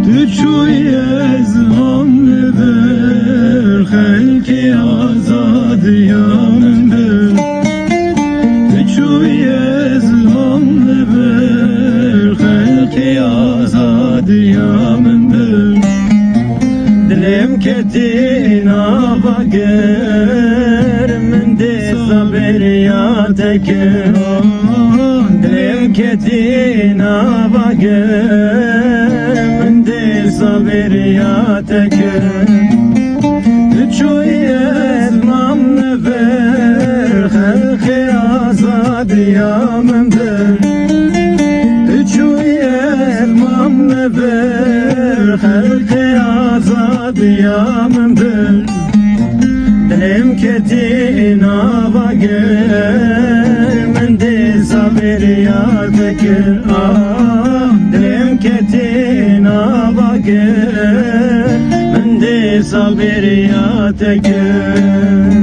Düşüye zıvanlı bir Halki azad yanın bir Düşüye zıvanlı bir Halki azad yanın bir Dilim ketin ava gir Min de sabir ya tekir Dilim ketin ava gir Min de sabir ya tekir Düşüye ezmamlı ver Halki azad yanın bir Düşüye ezmamlı ver Halki azad yanın bir Dilim ketin ava gir Min de sabir ya tekir Dilim ketin ava gir Min de sabir ya tekir